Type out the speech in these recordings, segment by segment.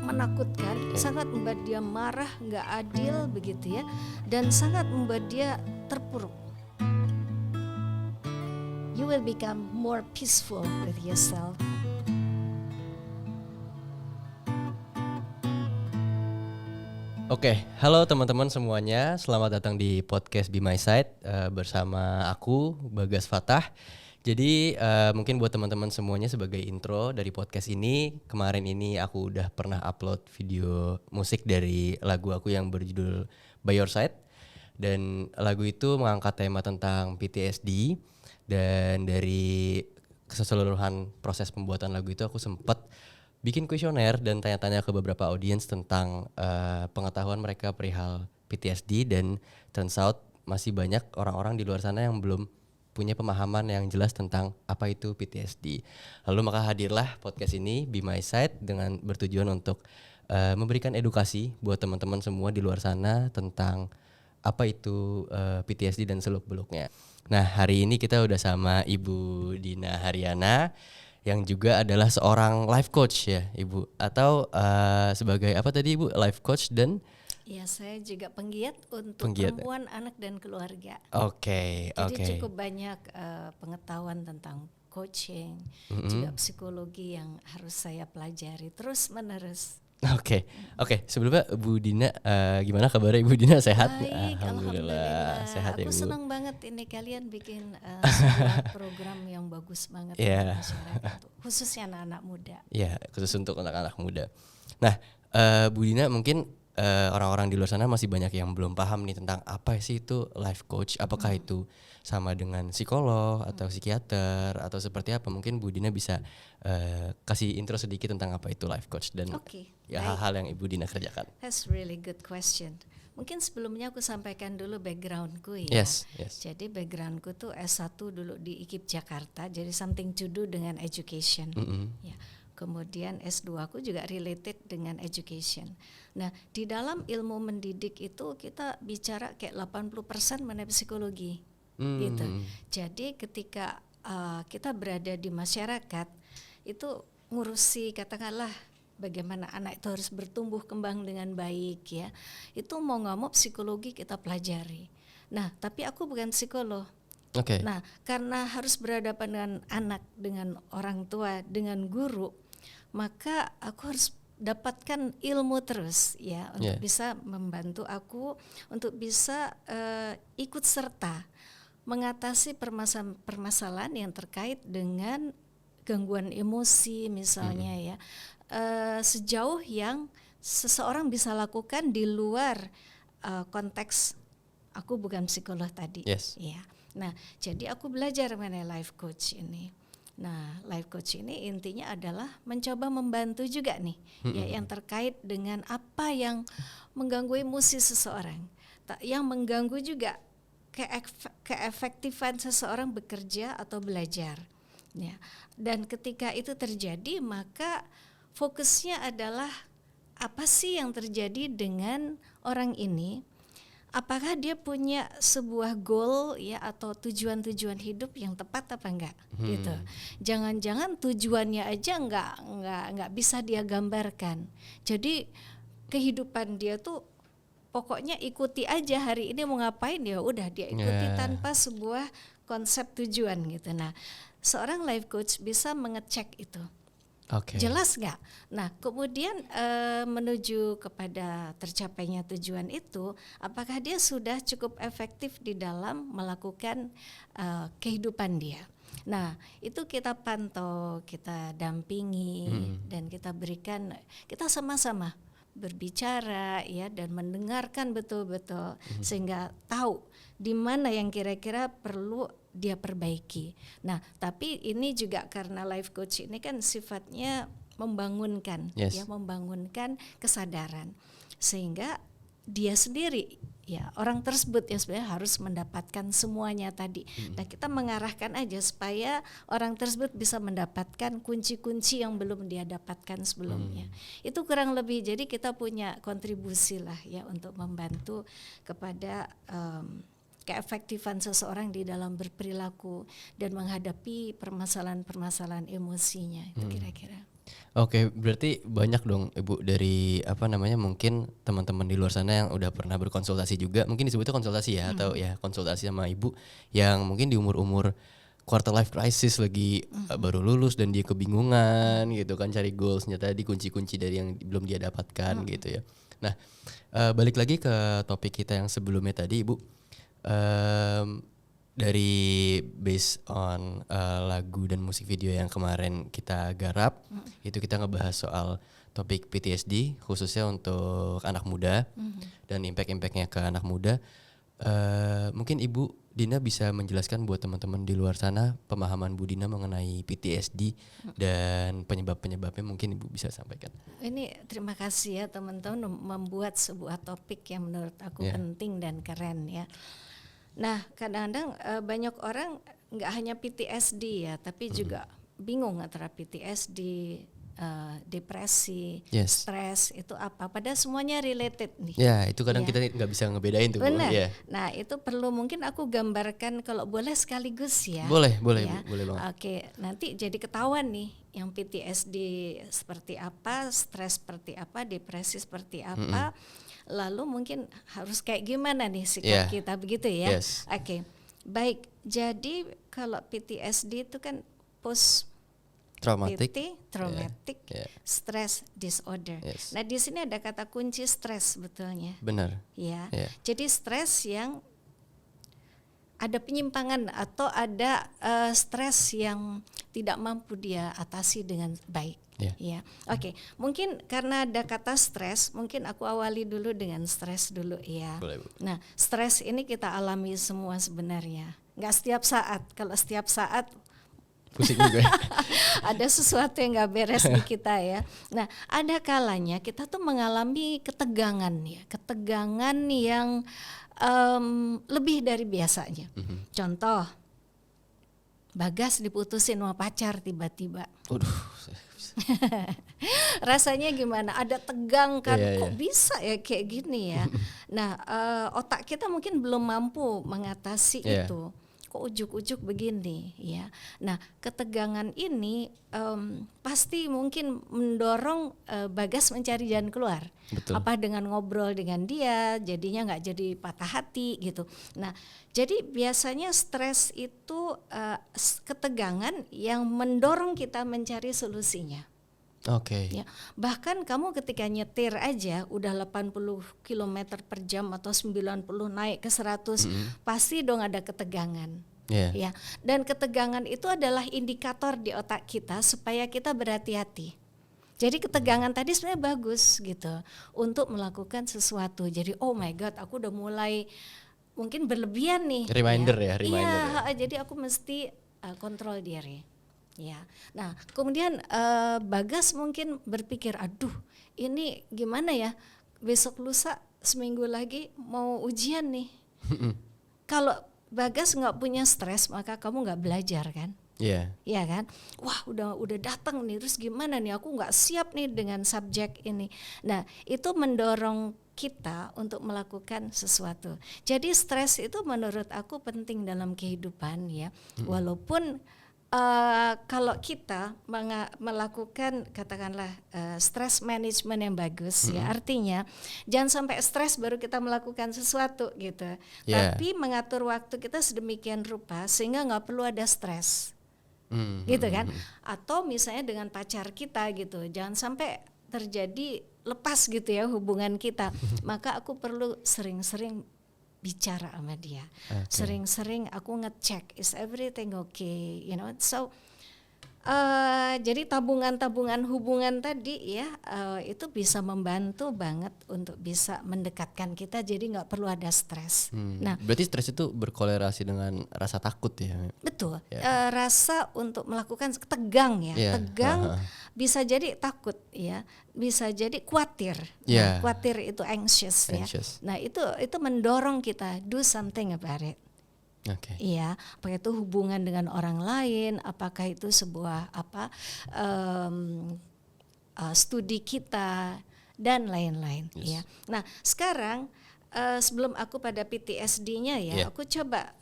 menakutkan, sangat membuat dia marah, nggak adil begitu ya, dan sangat membuat dia terpuruk. You will become more peaceful with yourself. Oke, halo teman-teman semuanya, selamat datang di podcast Be My Side bersama aku Bagas Fatah. Jadi mungkin buat teman-teman semuanya sebagai intro dari podcast ini, kemarin ini aku udah pernah upload video musik dari lagu aku yang berjudul By Your Side. Dan lagu itu mengangkat tema tentang PTSD, dan dari keseluruhan proses pembuatan lagu itu aku sempat bikin kuesioner dan tanya-tanya ke beberapa audiens tentang pengetahuan mereka perihal PTSD, dan turns out masih banyak orang-orang di luar sana yang belum punya pemahaman yang jelas tentang apa itu PTSD. Lalu maka hadirlah podcast ini Be My Side dengan bertujuan untuk memberikan edukasi buat teman-teman semua di luar sana tentang apa itu PTSD dan seluk-beluknya. Nah, hari ini kita udah sama Ibu Dina Haryana yang juga adalah seorang life coach ya, Ibu. Atau sebagai apa tadi Ibu? Life coach dan Ya, saya juga penggiat untuk perempuan, anak dan keluarga. Oke. Jadi cukup banyak pengetahuan tentang coaching, juga psikologi yang harus saya pelajari terus menerus. Oke. Sebelumnya Bu Dina, gimana kabarnya Ibu Dina, sehat? Baik, alhamdulillah. Sehat ya Aku Bu. senang banget ini kalian bikin sebuah program yang bagus banget untuk masyarakat, khususnya anak-anak muda. Ya, khusus untuk anak-anak muda. Nah, Bu Dina, mungkin orang-orang di luar sana masih banyak yang belum paham nih tentang apa sih itu life coach. Apakah itu sama dengan psikolog atau psikiater atau seperti apa? Mungkin Bu Dina bisa kasih intro sedikit tentang apa itu life coach dan hal-hal yang Ibu Dina kerjakan. That's really good question. Mungkin sebelumnya aku sampaikan dulu backgroundku ya. Yes. Jadi backgroundku tuh S1 dulu di IKIP Jakarta, jadi something to do dengan education. Ya. Kemudian S2 aku juga related dengan education. Nah, di dalam ilmu mendidik itu kita bicara kayak 80% mengenai psikologi. Gitu. Jadi ketika kita berada di masyarakat itu ngurusi katakanlah bagaimana anak itu harus bertumbuh kembang dengan baik ya. Itu mau nggak mau psikologi kita pelajari. Nah, tapi aku bukan psikolog. Okay. Nah, karena harus berhadapan dengan anak, dengan orang tua, dengan guru, maka aku harus dapatkan ilmu terus ya untuk bisa membantu aku untuk bisa ikut serta mengatasi permasalahan yang terkait dengan gangguan emosi misalnya ya. Sejauh yang seseorang bisa lakukan di luar konteks aku bukan psikolog tadi. Ya. Nah, jadi aku belajar mengenai life coach ini. Nah, life coach ini intinya adalah mencoba membantu juga nih, ya yang terkait dengan apa yang mengganggu emosi seseorang, yang mengganggu juga keefektifan seseorang bekerja atau belajar. Ya. Dan ketika itu terjadi, maka fokusnya adalah apa sih yang terjadi dengan orang ini? Apakah dia punya sebuah goal ya atau tujuan-tujuan hidup yang tepat apa enggak gitu. Jangan-jangan tujuannya aja enggak bisa dia gambarkan. Jadi kehidupan dia tuh pokoknya ikuti aja, hari ini mau ngapain ya udah dia ikuti tanpa sebuah konsep tujuan gitu. Nah, seorang life coach bisa mengecek itu. Jelas nggak? Nah, kemudian menuju kepada tercapainya tujuan itu, apakah dia sudah cukup efektif di dalam melakukan kehidupan dia? Nah, itu kita pantau, kita dampingi, dan kita berikan, kita sama-sama berbicara ya dan mendengarkan betul-betul sehingga tahu di mana yang kira-kira perlu dia perbaiki. Nah, tapi ini juga karena life coach ini kan sifatnya membangunkan, ya membangunkan kesadaran, sehingga dia sendiri, ya orang tersebut ya sebenarnya harus mendapatkan semuanya tadi. Nah, kita mengarahkan aja supaya orang tersebut bisa mendapatkan kunci-kunci yang belum dia dapatkan sebelumnya. Itu kurang lebih. Jadi kita punya kontribusi lah ya untuk membantu kepada keefektifan seseorang di dalam berperilaku dan menghadapi permasalahan-permasalahan emosinya itu kira-kira. Oke, berarti banyak dong Ibu dari apa namanya mungkin teman-teman di luar sana yang udah pernah berkonsultasi juga, mungkin disebutnya konsultasi ya atau ya konsultasi sama Ibu yang mungkin di umur-umur quarter life crisis lagi baru lulus dan dia kebingungan gitu kan cari goalsnya tadi kunci-kunci dari yang belum dia dapatkan gitu ya. Nah, balik lagi ke topik kita yang sebelumnya tadi Ibu. Dari based on lagu dan musik video yang kemarin kita garap, itu kita ngebahas soal topik PTSD khususnya untuk anak muda dan impact-impactnya ke anak muda. Mungkin Ibu Dina bisa menjelaskan buat teman-teman di luar sana pemahaman Bu Dina mengenai PTSD dan penyebab-penyebabnya mungkin Ibu bisa sampaikan. Ini terima kasih ya teman-teman membuat sebuah topik yang menurut aku penting dan keren ya. Nah kadang-kadang banyak orang nggak hanya PTSD ya, tapi juga bingung antara PTSD, depresi, stres itu apa. Padahal semuanya related nih. Ya itu kadang kita nggak bisa ngebedain tuh. Benar. Bu. Nah itu perlu mungkin aku gambarkan kalau boleh sekaligus ya. Boleh ya. Bu, boleh banget. Oke, nanti jadi ketahuan nih yang PTSD seperti apa, stres seperti apa, depresi seperti apa. Lalu mungkin harus kayak gimana nih sikap kita begitu ya. Oke, baik. Jadi kalau PTSD itu kan post traumatic stress disorder. Nah di sini ada kata kunci stres sebetulnya. Benar. Ya. Jadi stres yang ada penyimpangan atau ada stres yang tidak mampu dia atasi dengan baik. Ya, oke. Mungkin karena ada kata stres, mungkin aku awali dulu dengan stres dulu ya. Boleh, Bu. Nah, stres ini kita alami semua sebenarnya. Nggak setiap saat. Kalau setiap saat pusing juga. Ada sesuatu yang nggak beres di kita ya. Nah, ada kalanya kita tuh mengalami ketegangan ya, ketegangan yang lebih dari biasanya. Contoh, Bagas diputusin sama pacar tiba-tiba. Rasanya gimana? Ada tegang kan? Kok bisa ya kayak gini ya? Nah, otak kita mungkin belum mampu mengatasi itu. Kok ujuk-ujuk begini ya. Nah ketegangan ini pasti mungkin mendorong Bagas mencari jalan keluar. Betul. Apa dengan ngobrol dengan dia jadinya nggak jadi patah hati gitu. Nah jadi biasanya stres itu ketegangan yang mendorong kita mencari solusinya. Oke. Ya, bahkan kamu ketika nyetir aja udah 80 km per jam atau 90 naik ke 100 pasti dong ada ketegangan. Ya, dan ketegangan itu adalah indikator di otak kita supaya kita berhati-hati. Jadi ketegangan tadi sebenarnya bagus gitu untuk melakukan sesuatu. Jadi oh my god, aku udah mulai mungkin berlebihan nih. Reminder. Iya, jadi aku mesti kontrol diri. Ya, nah kemudian Bagas mungkin berpikir, aduh ini gimana ya, besok lusa seminggu lagi mau ujian nih. Kalau Bagas nggak punya stres maka kamu nggak belajar kan? Iya kan? Wah udah datang nih, terus gimana nih? Aku nggak siap nih dengan subjek ini. Nah itu mendorong kita untuk melakukan sesuatu. Jadi stres itu menurut aku penting dalam kehidupan ya, walaupun kalau kita melakukan katakanlah stress management yang bagus ya, artinya jangan sampai stres baru kita melakukan sesuatu gitu. Tapi mengatur waktu kita sedemikian rupa sehingga nggak perlu ada stres, gitu kan? Atau misalnya dengan pacar kita gitu, jangan sampai terjadi lepas gitu ya hubungan kita. Maka aku perlu sering-sering bicara sama dia. Sering-sering aku ngecek is everything okay, you know. So jadi tabungan-tabungan hubungan tadi ya itu bisa membantu banget untuk bisa mendekatkan kita, jadi nggak perlu ada stres. Nah, berarti stres itu berkolerasi dengan rasa takut ya? Betul. Rasa untuk melakukan tegang ya, tegang bisa jadi takut ya, bisa jadi khawatir. Nah, khawatir itu anxious ya. Nah itu mendorong kita do something about it. Iya, apakah itu hubungan dengan orang lain, apakah itu sebuah studi kita dan lain-lain. Ya. Nah sekarang sebelum aku pada PTSD-nya ya, aku coba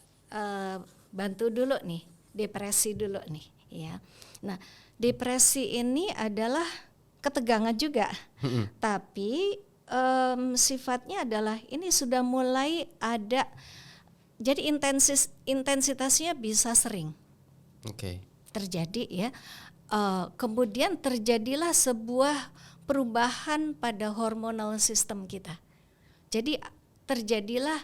bantu dulu nih depresi dulu nih. Ya, nah depresi ini adalah ketegangan juga, tapi sifatnya adalah ini sudah mulai ada, jadi intensitasnya bisa sering terjadi ya. Kemudian terjadilah sebuah perubahan pada hormonal sistem kita. Jadi terjadilah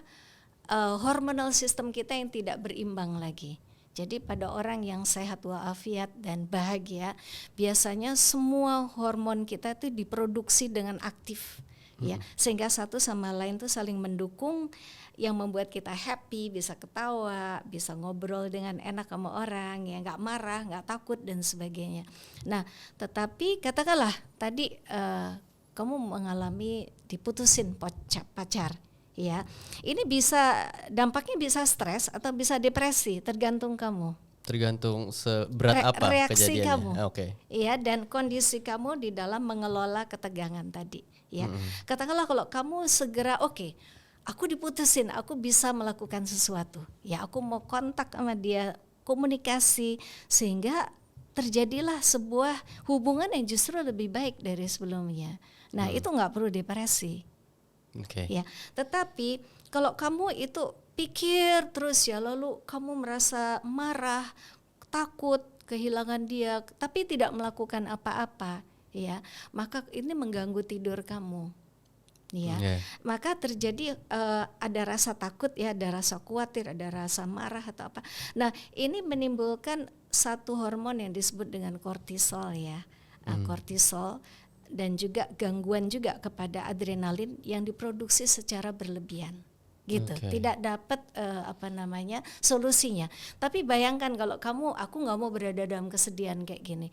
hormonal sistem kita yang tidak berimbang lagi. Jadi pada orang yang sehat walafiat dan bahagia, biasanya semua hormon kita itu diproduksi dengan aktif, ya, sehingga satu sama lain tuh saling mendukung, yang membuat kita happy, bisa ketawa, bisa ngobrol dengan enak sama orang, ya, nggak marah, nggak takut dan sebagainya. Nah, tetapi katakanlah tadi kamu mengalami diputusin pacar. Ya, ini bisa dampaknya bisa stres atau bisa depresi, tergantung kamu. Tergantung seberat apa reaksi kejadiannya. kamu. Oke. Iya, dan kondisi kamu di dalam mengelola ketegangan tadi. Ya, katakanlah kalau kamu segera aku diputusin, aku bisa melakukan sesuatu. Ya, aku mau kontak sama dia, komunikasi, sehingga terjadilah sebuah hubungan yang justru lebih baik dari sebelumnya. Nah, itu nggak perlu depresi. Ya, tetapi kalau kamu itu pikir terus ya, lalu kamu merasa marah, takut kehilangan dia, tapi tidak melakukan apa-apa, ya, maka ini mengganggu tidur kamu, ya. Maka terjadi ada rasa takut, ya, ada rasa khawatir, ada rasa marah atau apa. Nah, ini menimbulkan satu hormon yang disebut dengan kortisol, ya, kortisol. Dan juga gangguan juga kepada adrenalin yang diproduksi secara berlebihan, gitu. Tidak dapat solusinya. Tapi bayangkan kalau aku nggak mau berada dalam kesedihan kayak gini.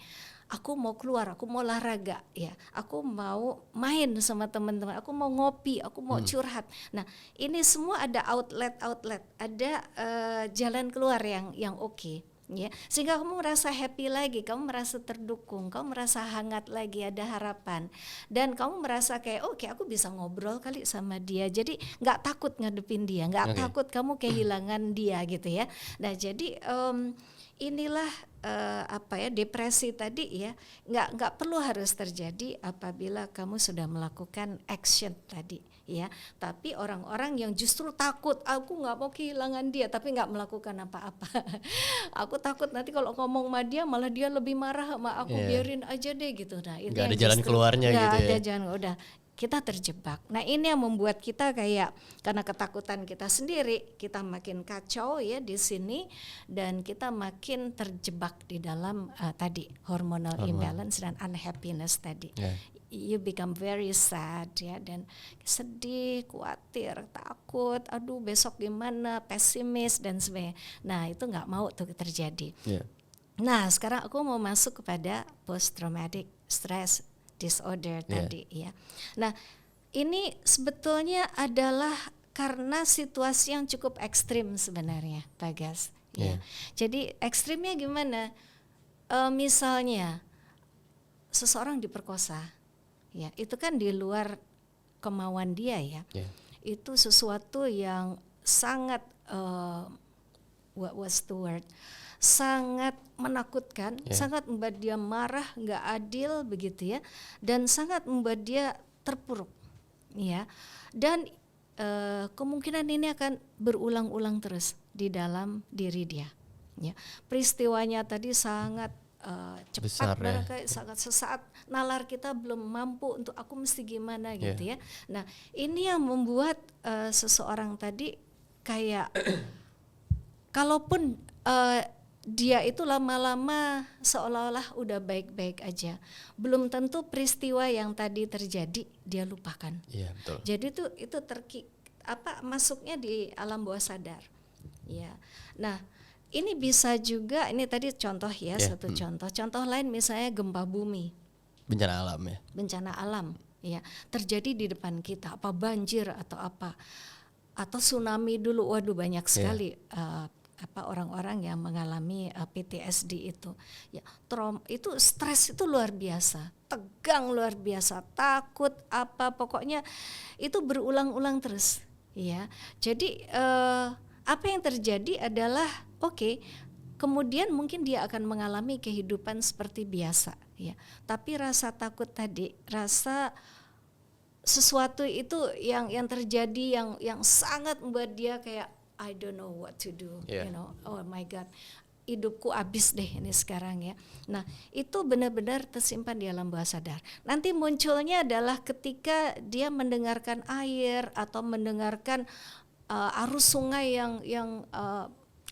Aku mau keluar, aku mau olahraga, ya. Aku mau main sama teman-teman, aku mau ngopi, aku mau curhat. Nah, ini semua ada outlet, ada jalan keluar yang oke. Ya, sehingga kamu merasa happy lagi, kamu merasa terdukung, kamu merasa hangat lagi, ada harapan, dan kamu merasa kayak aku bisa ngobrol kali sama dia, jadi nggak takut ngadepin dia, nggak takut kamu kehilangan dia, gitu ya. Nah, jadi inilah depresi tadi, ya, nggak perlu harus terjadi apabila kamu sudah melakukan action tadi, ya. Tapi orang-orang yang justru takut, aku nggak mau kehilangan dia, tapi nggak melakukan apa-apa. Aku takut nanti kalau ngomong sama dia malah dia lebih marah sama aku, biarin aja deh, gitu. Nah, itu nggak ada jalan keluarnya gitu ya. Nggak ada jalan, udah kita terjebak. Nah, ini yang membuat kita kayak, karena ketakutan kita sendiri, kita makin kacau, ya, di sini, dan kita makin terjebak di dalam tadi hormonal imbalance dan unhappiness tadi. You become very sad, ya, dan sedih, khawatir, takut, aduh besok gimana, pesimis dan sebagainya. Nah, itu nggak mau tuh terjadi. Nah, sekarang aku mau masuk kepada post traumatic stress disorder tadi, ya. Nah, ini sebetulnya adalah karena situasi yang cukup ekstrim sebenarnya, Bagas. Ya. Jadi ekstrimnya gimana? Misalnya seseorang diperkosa, ya, itu kan di luar kemauan dia, ya. Itu sesuatu yang sangat what was the word? Sangat menakutkan, sangat membuat dia marah, nggak adil begitu, ya, dan sangat membuat dia terpuruk, ya, dan kemungkinan ini akan berulang-ulang terus di dalam diri dia, ya. Peristiwanya tadi sangat cepat, barangkali sangat sesaat, nalar kita belum mampu untuk aku mesti gimana, gitu, ya. Nah, ini yang membuat seseorang tadi kayak kalaupun dia itu lama-lama seolah-olah udah baik-baik aja, belum tentu peristiwa yang tadi terjadi dia lupakan. Betul. Jadi itu masuknya di alam bawah sadar, ya. Nah, ini bisa juga, ini tadi contoh, ya, satu contoh. Contoh lain misalnya gempa bumi, bencana alam, ya. Bencana alam, ya, terjadi di depan kita, apa banjir atau apa, atau tsunami dulu, waduh banyak sekali. Orang-orang yang mengalami PTSD itu, ya, itu stres itu luar biasa, tegang luar biasa, takut pokoknya itu berulang-ulang terus, ya. Jadi apa yang terjadi adalah kemudian mungkin dia akan mengalami kehidupan seperti biasa, ya. Tapi rasa takut tadi, rasa sesuatu itu yang terjadi yang sangat membuat dia kayak I don't know what to do, oh my God, hidupku habis deh ini sekarang ya. Nah itu benar-benar tersimpan di alam bawah sadar. Nanti munculnya adalah ketika dia mendengarkan air atau mendengarkan arus sungai yang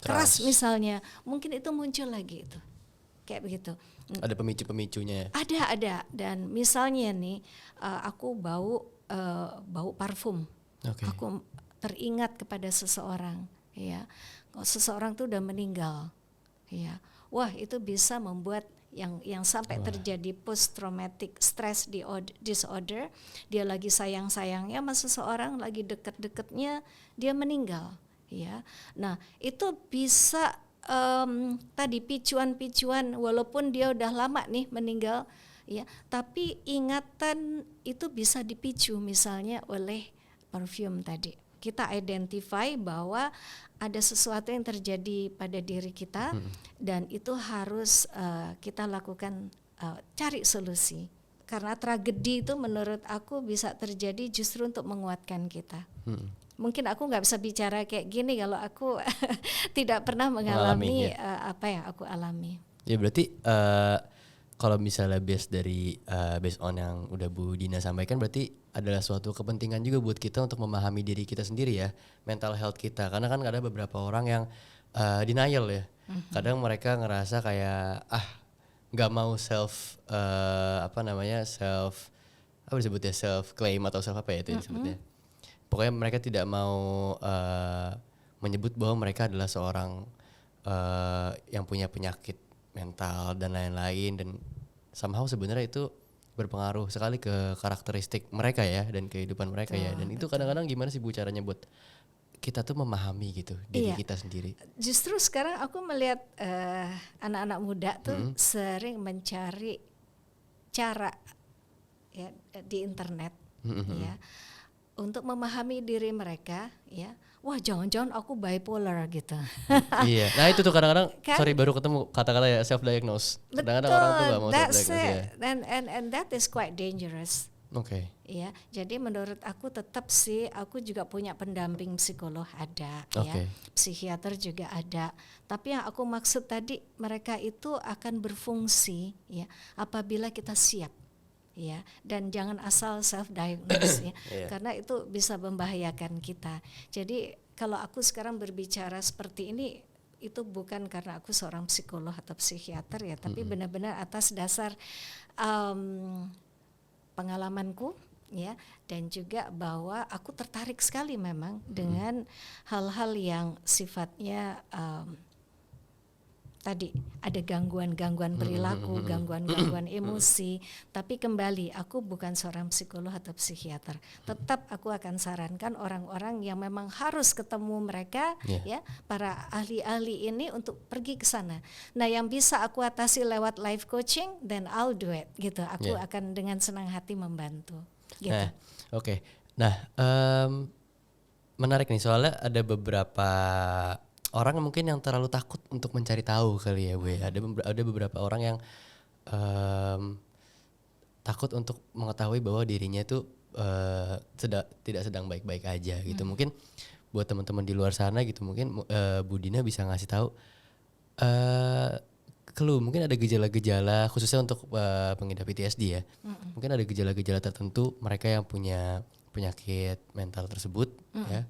keras misalnya, mungkin itu muncul lagi itu kayak begitu. Ada pemicu-pemicunya. Ada dan misalnya nih aku bau parfum, aku teringat kepada seseorang, ya, kalau seseorang tuh udah meninggal. Ya, wah itu bisa membuat yang sampai terjadi post traumatic stress disorder. Dia lagi sayang-sayangnya sama seseorang, lagi deket-deketnya dia meninggal. Ya, nah itu bisa tadi picuan-picuan walaupun dia udah lama nih meninggal, ya, tapi ingatan itu bisa dipicu misalnya oleh parfum tadi. Kita identify bahwa ada sesuatu yang terjadi pada diri kita dan itu harus kita lakukan cari solusi. Karena tragedi itu menurut aku bisa terjadi justru untuk menguatkan kita. Mungkin aku nggak bisa bicara kayak gini kalau aku tidak pernah mengalami apa yang aku alami. Ya berarti kalau misalnya based on yang udah Bu Dina sampaikan, berarti adalah suatu kepentingan juga buat kita untuk memahami diri kita sendiri ya, mental health kita. Karena kan ada beberapa orang yang denial ya. Kadang mereka ngerasa kayak nggak mau self claim atau self apa ya itu disebutnya. Pokoknya mereka tidak mau menyebut bahwa mereka adalah seorang yang punya penyakit mental dan lain-lain, dan somehow sebenarnya itu berpengaruh sekali ke karakteristik mereka ya dan kehidupan mereka ya. Dan itu kadang-kadang gimana sih Bu caranya buat kita tuh memahami gitu diri kita sendiri? Justru sekarang aku melihat anak-anak muda tuh sering mencari cara ya di internet ya untuk memahami diri mereka ya. Wah jangan-jangan aku bipolar gitu. Iya, nah itu tuh kadang-kadang baru ketemu kata-kata ya self diagnose. Kadang-kadang orang tuh gak mau self diagnose ya. And that is quite dangerous. Oke. Ya, jadi menurut aku tetap sih aku juga punya pendamping psikolog ada, ya, psikiater juga ada. Tapi yang aku maksud tadi mereka itu akan berfungsi ya apabila kita siap. Ya, dan jangan asal self diagnose ya, karena itu bisa membahayakan kita. Jadi kalau aku sekarang berbicara seperti ini itu bukan karena aku seorang psikolog atau psikiater ya, tapi benar-benar atas dasar pengalamanku ya, dan juga bahwa aku tertarik sekali memang dengan hal-hal yang sifatnya tadi ada gangguan-gangguan perilaku, gangguan-gangguan emosi. Tapi kembali aku bukan seorang psikolog atau psikiater. Tetap aku akan sarankan orang-orang yang memang harus ketemu mereka ya, para ahli-ahli ini untuk pergi ke sana. Nah, yang bisa aku atasi lewat life coaching, then I'll do it gitu. Aku akan dengan senang hati membantu gitu. Nah, oke. Nah, menarik nih soalnya ada beberapa orang mungkin yang terlalu takut untuk mencari tahu kali ya Bu. Ada beberapa orang yang takut untuk mengetahui bahwa dirinya itu tidak sedang baik-baik aja gitu. Mungkin buat teman-teman di luar sana gitu, mungkin Bu Dina bisa ngasih tahu mungkin ada gejala-gejala khususnya untuk pengidap PTSD ya. Mungkin ada gejala-gejala tertentu mereka yang punya penyakit mental tersebut ya.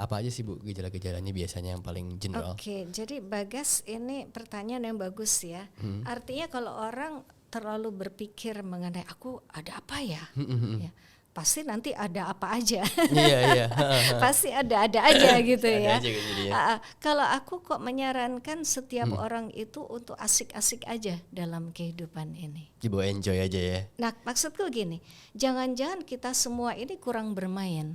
Apa aja sih Bu gejala-gejalanya biasanya yang paling general? Oke, jadi Bagas ini pertanyaan yang bagus ya. Artinya kalau orang terlalu berpikir mengenai aku ada apa ya, ya pasti nanti ada apa aja. Iya. Pasti ada aja gitu ya. Ada aja kalau aku kok menyarankan setiap orang itu untuk asik-asik aja dalam kehidupan ini. Dibawa enjoy aja ya. Nah maksudku gini, jangan-jangan kita semua ini kurang bermain.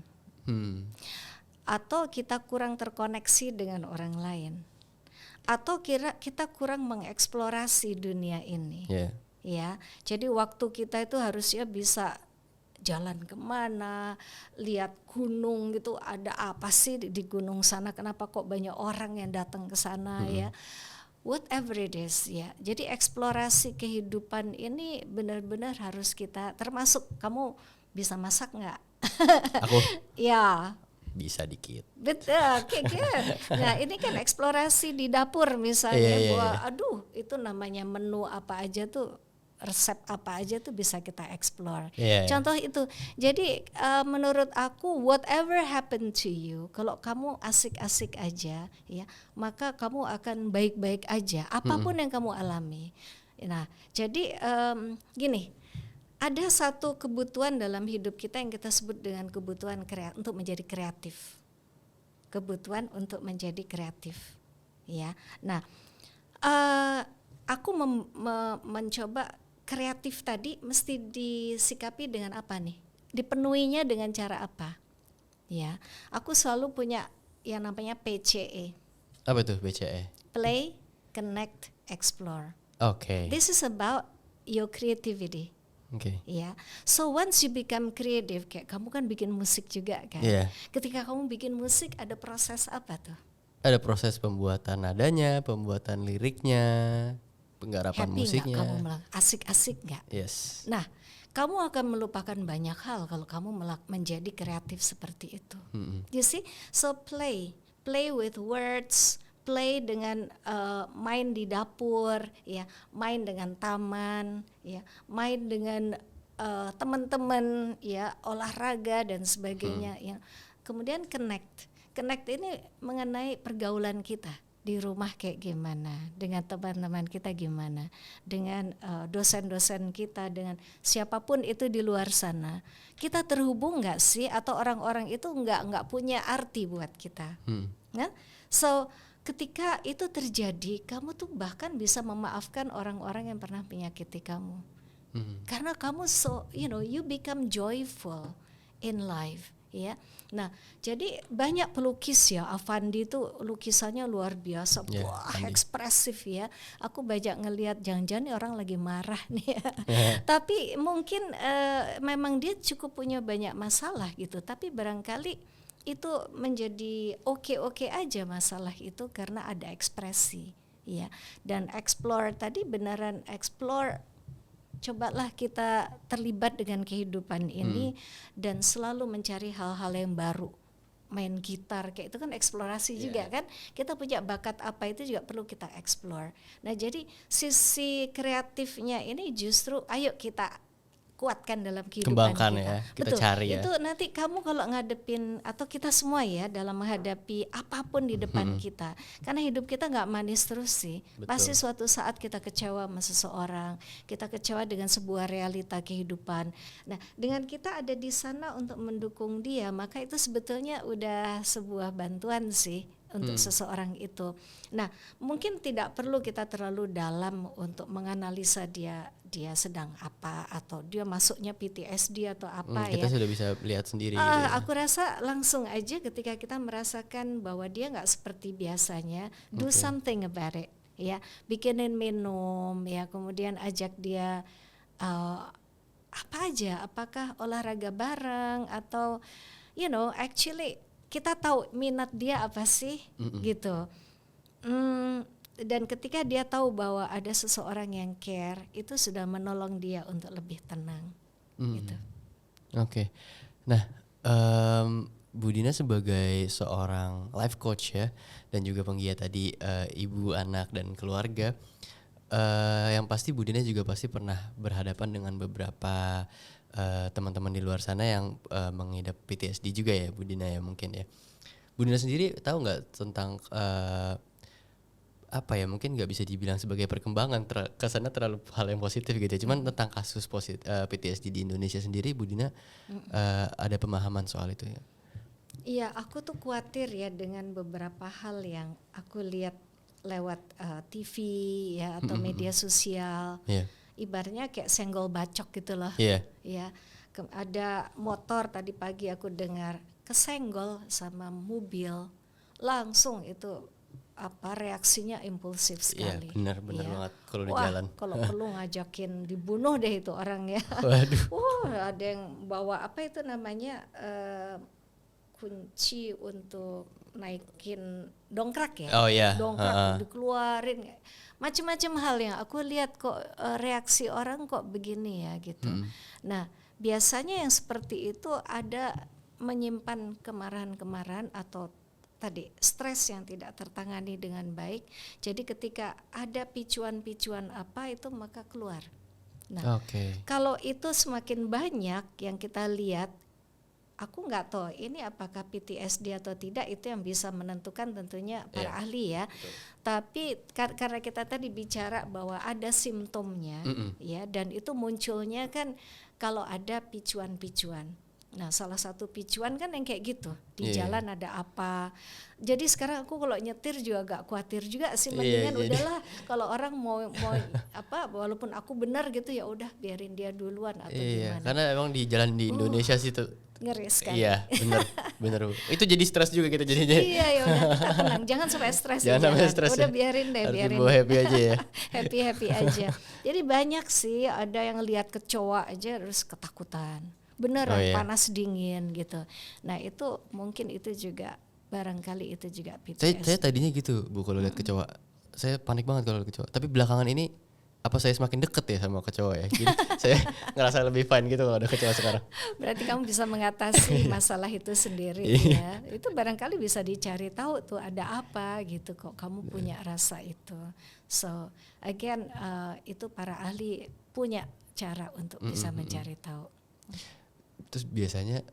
Atau kita kurang terkoneksi dengan orang lain, atau kita kurang mengeksplorasi dunia ini. Ya, jadi waktu kita itu harusnya bisa jalan kemana, lihat gunung gitu, ada apa sih di gunung sana, kenapa kok banyak orang yang datang ke sana ya, whatever it is ya. Jadi eksplorasi kehidupan ini benar-benar harus kita, termasuk kamu bisa masak nggak? Aku Ya, bisa dikit. betul, oke, good. Nah ini kan eksplorasi di dapur misalnya, Iya, bahwa iya. aduh itu namanya menu apa aja tuh, resep apa aja tuh bisa kita explore. Iya, iya. Contoh itu. Jadi menurut aku whatever happen to you, kalau kamu asik-asik aja ya, maka kamu akan baik-baik aja apapun yang kamu alami. Nah, jadi gini, ada satu kebutuhan dalam hidup kita yang kita sebut dengan kebutuhan untuk menjadi kreatif. Kebutuhan untuk menjadi kreatif, ya. Nah, aku mencoba kreatif tadi mesti disikapi dengan apa nih? Dipenuhinya dengan cara apa? Ya, aku selalu punya yang namanya PCE. Apa tuh BCE? Play, Connect, Explore. Oke. This is about your creativity. Oke. Ya, so once you become creative, kayak kamu kan bikin musik juga kan. Iya. Ketika kamu bikin musik ada proses apa tuh? Ada proses pembuatan nadanya, pembuatan liriknya, penggarapan Happy nggak musiknya. kamu asik-asik nggak? Yes. Nah, kamu akan melupakan banyak hal kalau kamu menjadi kreatif seperti itu. You see, so play with words, play dengan main di dapur, ya, main dengan taman, ya, main dengan teman-teman, ya, olahraga dan sebagainya, ya. Kemudian connect ini mengenai pergaulan kita di rumah kayak gimana, dengan teman-teman kita gimana, dengan dosen-dosen kita, dengan siapapun itu di luar sana. Kita terhubung nggak sih, atau orang-orang itu nggak punya arti buat kita? Nah, so ketika itu terjadi, kamu tuh bahkan bisa memaafkan orang-orang yang pernah menyakiti kamu, karena kamu you become joyful in life, ya. Nah, jadi banyak pelukis ya, Avandi itu lukisannya luar biasa, wah, ekspresif ya. Aku banyak ngelihat, jangan-jangan orang lagi marah nih ya. Tapi mungkin memang dia cukup punya banyak masalah gitu, tapi barangkali itu menjadi oke aja masalah itu karena ada ekspresi, ya. Dan explore tadi beneran explore, cobalah kita terlibat dengan kehidupan ini dan selalu mencari hal-hal yang baru. Main gitar kayak itu kan eksplorasi juga kan. Kita punya bakat apa itu juga perlu kita explore. Nah, jadi sisi kreatifnya ini justru ayo kita kuatkan dalam kehidupan Kembangkan kita. ya, kita Betul. cari ya. Itu nanti kamu kalau ngadepin, atau kita semua ya, dalam menghadapi apapun di depan kita. Karena hidup kita nggak manis terus sih. Betul. Pasti suatu saat kita kecewa sama seseorang, kita kecewa dengan sebuah realita kehidupan. Nah, dengan kita ada di sana untuk mendukung dia, maka itu sebetulnya udah sebuah bantuan sih untuk seseorang itu. Nah, mungkin tidak perlu kita terlalu dalam untuk menganalisa dia sedang apa, atau dia masuknya PTSD atau apa Kita ya. sudah bisa lihat sendiri gitu ya. Aku rasa langsung aja ketika kita merasakan bahwa dia nggak seperti biasanya, do something about it, ya. Bikinin minum, ya, kemudian ajak dia apa aja, apakah olahraga bareng, atau actually kita tahu minat dia apa sih, gitu. Dan ketika dia tahu bahwa ada seseorang yang care, itu sudah menolong dia untuk lebih tenang, gitu. Oke. Nah, Bu Dina sebagai seorang life coach ya, dan juga penggiat tadi ibu, anak, dan keluarga, yang pasti Bu Dina juga pasti pernah berhadapan dengan beberapa teman-teman di luar sana yang mengidap PTSD juga ya, Bu Dina ya, mungkin ya. Bu Dina sendiri tahu nggak tentang apa ya, mungkin nggak bisa dibilang sebagai perkembangan, kesannya terlalu hal yang positif gitu ya. Cuman tentang kasus PTSD di Indonesia sendiri, Bu Dina ada pemahaman soal itu ya? Iya, aku tuh khawatir ya dengan beberapa hal yang aku lihat lewat TV ya, atau media sosial. Ibaratnya kayak senggol bacok gitu loh. Ya, ada motor tadi pagi aku dengar kesenggol sama mobil, langsung itu reaksinya impulsif Iya, sekali. benar Ya. banget kalau di Wah, jalan. kalau perlu ngajakin dibunuh deh itu orang ya. Waduh. Wah, ada yang bawa apa itu namanya kunci untuk naikin dongkrak ya. Oh iya, Dongkrak dikeluarin, macam-macam hal yang aku lihat kok reaksi orang kok begini ya gitu. Nah, biasanya yang seperti itu ada menyimpan kemarahan-kemarahan atau tadi stres yang tidak tertangani dengan baik. Jadi ketika ada picuan-picuan apa itu maka keluar. Nah, Oke. kalau itu semakin banyak yang kita lihat, aku nggak tahu ini apakah PTSD atau tidak, itu yang bisa menentukan tentunya para ahli ya. Betul. Tapi karena kita tadi bicara bahwa ada simptomnya ya, dan itu munculnya kan kalau ada picuan-picuan. Nah, salah satu picuan kan yang kayak gitu di jalan ada apa. Jadi sekarang aku kalau nyetir juga gak khawatir juga sih, mendingan udahlah kalau orang mau apa, walaupun aku benar gitu ya udah biarin dia duluan atau gimana. Karena emang di jalan di Indonesia sih tuh Ngeri sekali. iya, bener. Itu jadi stres juga kita jadinya. Iya, ya udah kita tenang, jangan sampai stres. Jangan sampai stres. Udah biarin deh, Harus biarin. dibawa happy aja ya. Happy aja. Jadi banyak sih, ada yang lihat kecoa aja terus ketakutan. Beneran panas dingin gitu. Nah, itu mungkin itu juga barangkali itu juga PTSD. Saya tadinya gitu, Bu, kalau lihat kecoa. Saya panik banget kalau lihat kecoa. Tapi belakangan ini apa saya semakin deket ya sama kecoa ya. Jadi saya ngerasa lebih fine gitu kalau ada kecoa sekarang. Berarti kamu bisa mengatasi masalah itu sendiri ya. Itu barangkali bisa dicari tahu tuh ada apa gitu kok kamu punya rasa itu. So again itu para ahli punya cara untuk bisa mencari tahu. Terus biasanya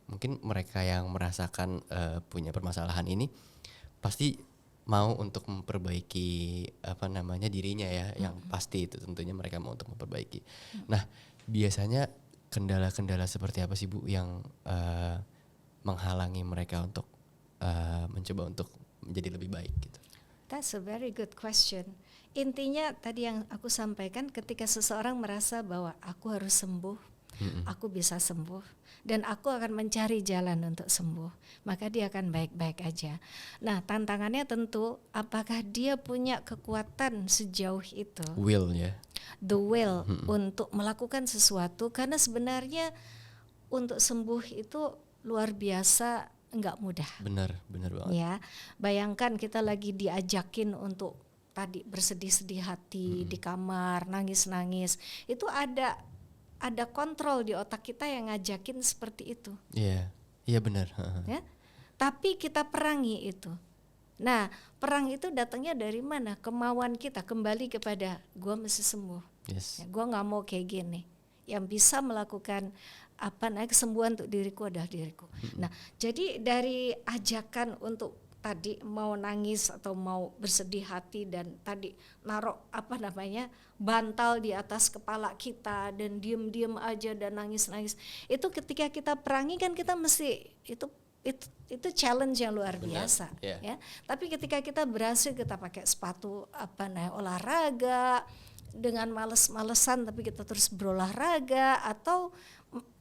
mungkin mereka yang merasakan punya permasalahan ini pasti mau untuk memperbaiki apa namanya dirinya ya, yang pasti itu tentunya mereka mau untuk memperbaiki. Nah, biasanya kendala-kendala seperti apa sih Bu yang menghalangi mereka untuk mencoba untuk menjadi lebih baik gitu? That's a very good question. Intinya tadi yang aku sampaikan, ketika seseorang merasa bahwa aku harus sembuh, aku bisa sembuh, dan aku akan mencari jalan untuk sembuh, maka dia akan baik-baik aja. Nah, tantangannya tentu apakah dia punya kekuatan sejauh itu, Will ya. the will untuk melakukan sesuatu, karena sebenarnya untuk sembuh itu luar biasa enggak mudah. Benar banget. Ya, bayangkan kita lagi diajakin untuk tadi bersedih-sedih hati di kamar, nangis-nangis, itu ada kontrol di otak kita yang ngajakin seperti itu. Iya benar. Ya, tapi kita perangi itu. Nah, perang itu datangnya dari mana? Kemauan kita kembali kepada gua mesti sembuh. Yes. Ya, gua nggak mau kayak gini. Yang bisa melakukan kesembuhan untuk diriku adalah diriku. Nah, jadi dari ajakan untuk tadi mau nangis atau mau bersedih hati dan tadi naruh bantal di atas kepala kita dan diem aja dan nangis, itu ketika kita perangi kan kita mesti itu challenge yang luar biasa. Ya. Tapi ketika kita berhasil, kita pakai sepatu olahraga dengan males-malesan tapi kita terus berolahraga atau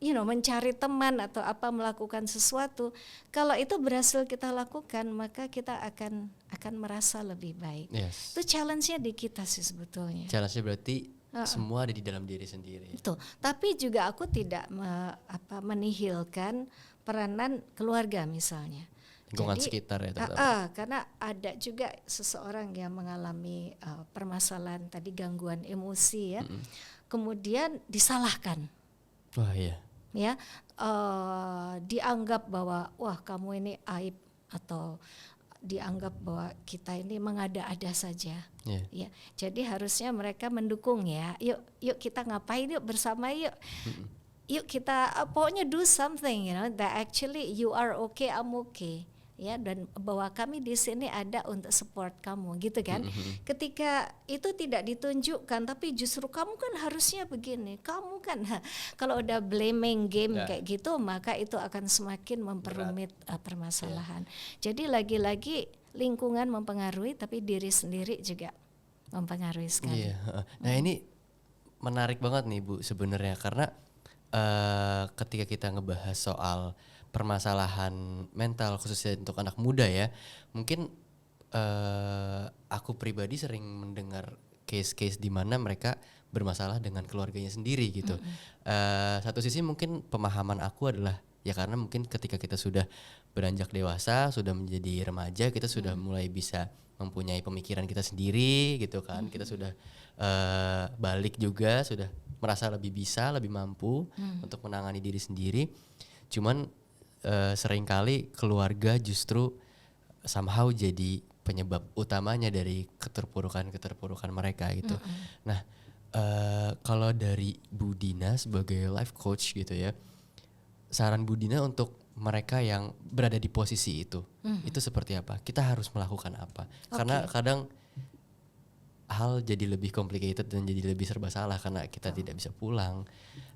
mencari teman atau melakukan sesuatu, kalau itu berhasil kita lakukan maka kita akan merasa lebih baik. Yes. Itu challenge-nya di kita sih sebetulnya. Challenge-nya berarti semua ada di dalam diri sendiri. Betul. Tapi juga aku tidak menihilkan peranan keluarga misalnya. Lingkungan sekitar ya karena ada juga seseorang yang mengalami permasalahan tadi gangguan emosi ya, kemudian disalahkan. Wah iya. Ya, dianggap bahwa wah kamu ini aib, atau dianggap bahwa kita ini mengada-ada saja. Ya, jadi harusnya mereka mendukung ya. Yuk kita ngapain yuk bersama yuk. Yuk kita pokoknya do something, that actually you are okay, I'm okay. Ya, dan bahwa kami di sini ada untuk support kamu gitu kan. Ketika itu tidak ditunjukkan tapi justru kamu kan harusnya begini, kamu kan kalau udah blaming game kayak gitu, maka itu akan semakin memperumit permasalahan. Jadi lagi-lagi lingkungan mempengaruhi tapi diri sendiri juga mempengaruhi sekali. Nah, ini menarik banget nih Bu sebenarnya, karena ketika kita ngebahas soal permasalahan mental khususnya untuk anak muda ya, mungkin aku pribadi sering mendengar case-case di mana mereka bermasalah dengan keluarganya sendiri gitu. Satu sisi mungkin pemahaman aku adalah ya karena mungkin ketika kita sudah beranjak dewasa, sudah menjadi remaja, kita sudah mulai bisa mempunyai pemikiran kita sendiri gitu kan. Kita sudah balik juga, sudah merasa lebih bisa, lebih mampu untuk menangani diri sendiri. Cuman seringkali keluarga justru somehow jadi penyebab utamanya dari keterpurukan mereka gitu. Nah, kalau dari Bu Dina sebagai life coach gitu ya, saran Bu Dina untuk mereka yang berada di posisi itu seperti apa? Kita harus melakukan apa? Karena kadang hal jadi lebih complicated dan jadi lebih serba salah karena kita tidak bisa pulang.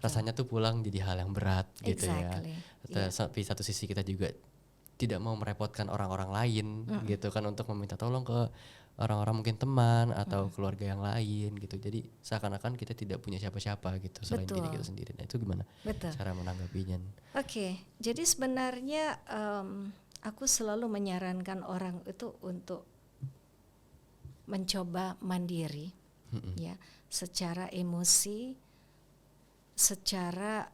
Rasanya tuh pulang jadi hal yang berat gitu ya. Tapi satu sisi kita juga tidak mau merepotkan orang-orang lain gitu kan untuk meminta tolong ke orang-orang mungkin teman atau keluarga yang lain gitu. Jadi seakan-akan kita tidak punya siapa-siapa gitu selain diri kita sendiri. Nah itu gimana cara menanggapinya? Oke, jadi sebenarnya aku selalu menyarankan orang itu untuk mencoba mandiri, ya, secara emosi, secara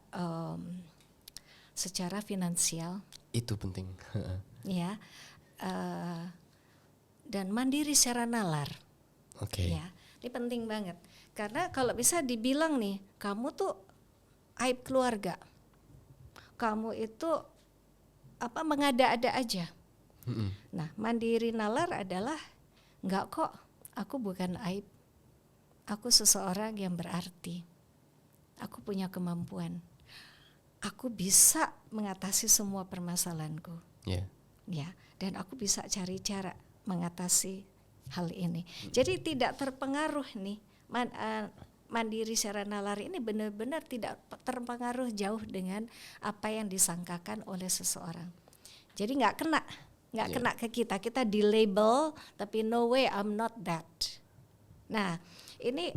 finansial. Itu penting. Ya, dan mandiri secara nalar. Ya, ini penting banget. Karena kalau bisa dibilang nih, kamu tuh aib keluarga, kamu itu mengada-ada aja. Nah, mandiri nalar adalah enggak kok, aku bukan aib. Aku seseorang yang berarti. Aku punya kemampuan. Aku bisa mengatasi semua permasalahanku. Ya, dan aku bisa cari cara mengatasi hal ini. Jadi tidak terpengaruh nih mandiri secara nalar ini benar-benar tidak terpengaruh jauh dengan apa yang disangkakan oleh seseorang. Jadi nggak kena ke kita di label, tapi no way I'm not that. Nah ini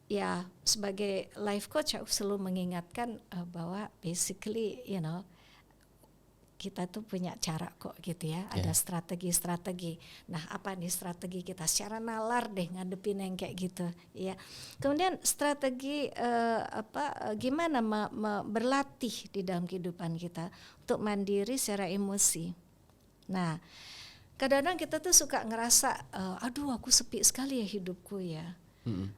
ya sebagai life coach aku selalu mengingatkan bahwa basically kita tuh punya cara kok gitu ya, ada strategi-strategi. Nah apa nih strategi kita secara nalar deh ngadepin yang kayak gitu ya. Kemudian strategi gimana berlatih di dalam kehidupan kita untuk mandiri secara emosi. Nah kadang-kadang kita tuh suka ngerasa aduh aku sepi sekali ya hidupku ya.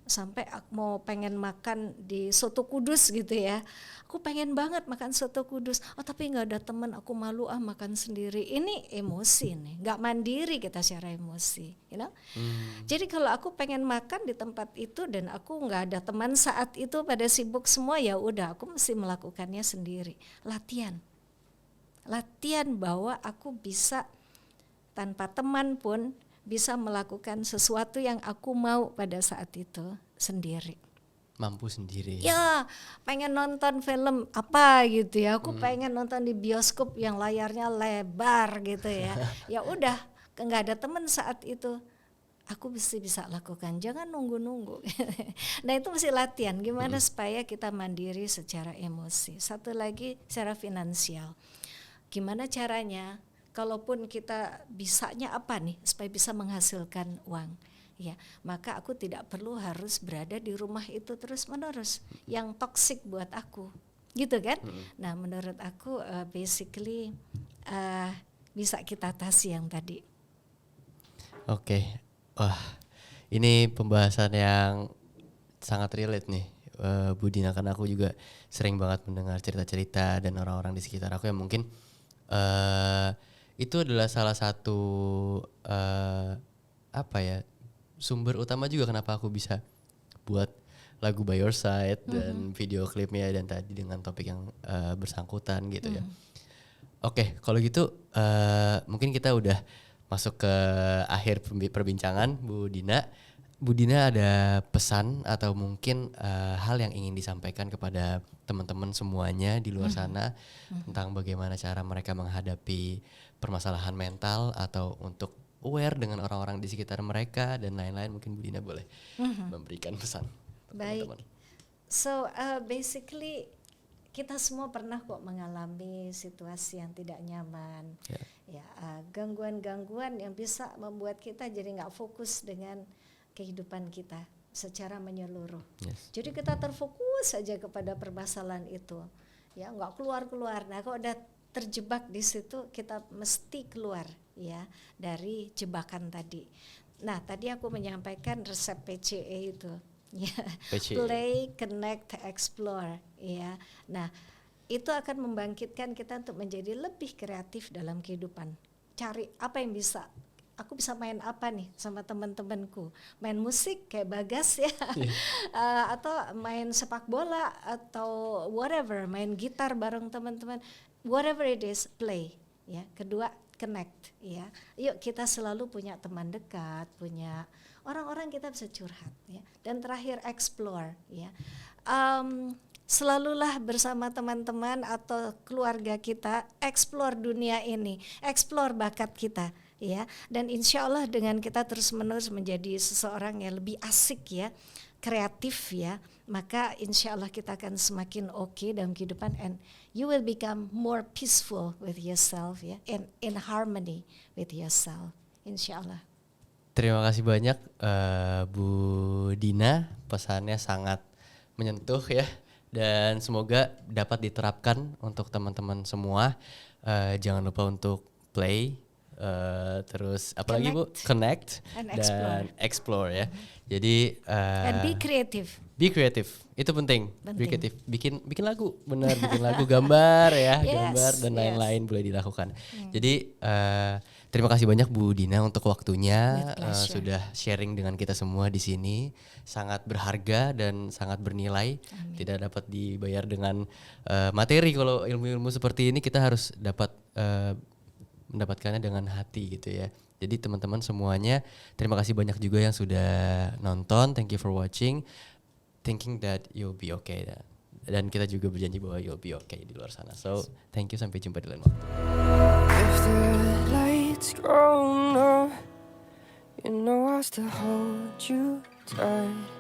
Sampai mau pengen makan di soto Kudus gitu ya, aku pengen banget makan soto Kudus, tapi nggak ada teman, aku malu makan sendiri. Ini emosi nih, nggak mandiri kita secara emosi, Jadi kalau aku pengen makan di tempat itu dan aku nggak ada teman saat itu, pada sibuk semua, ya udah aku mesti melakukannya sendiri. Latihan bahwa aku bisa tanpa teman pun bisa melakukan sesuatu yang aku mau pada saat itu sendiri. Mampu sendiri. Ya, pengen nonton film apa gitu ya. Aku pengen nonton di bioskop yang layarnya lebar gitu ya. Ya udah, nggak ada teman saat itu. Aku bisa lakukan. Jangan nunggu-nunggu. Nah itu mesti latihan. Gimana supaya kita mandiri secara emosi. Satu lagi secara finansial. Gimana caranya? Kalaupun kita bisanya apa nih supaya bisa menghasilkan uang, ya maka aku tidak perlu harus berada di rumah itu terus-menerus yang toksik buat aku, gitu kan? Nah menurut aku basically bisa kita atasi yang tadi. Oke, wah ini pembahasan yang sangat relate nih Bu Dina, karena aku juga sering banget mendengar cerita-cerita dan orang-orang di sekitar aku yang mungkin itu adalah salah satu sumber utama juga kenapa aku bisa buat lagu By Your Side dan video klipnya dan tadi dengan topik yang bersangkutan gitu ya. Oke, kalau gitu mungkin kita udah masuk ke akhir perbincangan Bu Dina. Bu Dina ada pesan atau mungkin hal yang ingin disampaikan kepada teman-teman semuanya di luar sana tentang bagaimana cara mereka menghadapi permasalahan mental atau untuk aware dengan orang-orang di sekitar mereka dan lain-lain. Mungkin Bu Dina boleh memberikan pesan. Baik. So basically kita semua pernah kok mengalami situasi yang tidak nyaman, gangguan-gangguan yang bisa membuat kita jadi nggak fokus dengan kehidupan kita secara menyeluruh. Jadi kita terfokus saja kepada permasalahan itu, ya nggak keluar-keluar. Nah kalau udah terjebak di situ, kita mesti keluar ya dari jebakan tadi. Nah tadi aku menyampaikan resep PCE itu. Ya, play, connect, explore, ya. Nah, itu akan membangkitkan kita untuk menjadi lebih kreatif dalam kehidupan. Cari apa yang bisa. Aku bisa main apa nih sama teman-temanku? Main musik kayak Bagas ya, atau main sepak bola atau whatever, main gitar bareng teman-teman. Whatever it is, play. Ya. Kedua, connect. Ya, yuk kita selalu punya teman dekat, punya orang-orang kita bisa curhat ya. Dan terakhir explore ya. Selalulah bersama teman-teman atau keluarga kita explore dunia ini, explore bakat kita ya. Dan insya Allah dengan kita terus-menerus menjadi seseorang yang lebih asik ya, kreatif ya, maka insya Allah kita akan semakin oke dalam kehidupan, and you will become more peaceful with yourself ya, and in harmony with yourself, insya Allah. Terima kasih banyak Bu Dina, pesannya sangat menyentuh ya, dan semoga dapat diterapkan untuk teman-teman semua. Jangan lupa untuk play, terus apalagi Bu, connect dan explore ya. Jadi and be creative. Be creative, itu penting. Be creative, bikin lagu, benar, bikin lagu, gambar ya, gambar dan lain-lain boleh dilakukan. Jadi terima kasih banyak Bu Dina untuk waktunya, sudah sharing dengan kita semua di sini. Sangat berharga dan sangat bernilai. Amin. Tidak dapat dibayar dengan materi. Kalau ilmu-ilmu seperti ini kita harus dapat mendapatkannya dengan hati gitu ya. Jadi teman-teman semuanya, terima kasih banyak juga yang sudah nonton. Thank you for watching. Thinking that you'll be okay. Dan kita juga berjanji bahwa you'll be okay di luar sana. So thank you, sampai jumpa di lain waktu. If the lights grow low, you know I still hold you tight.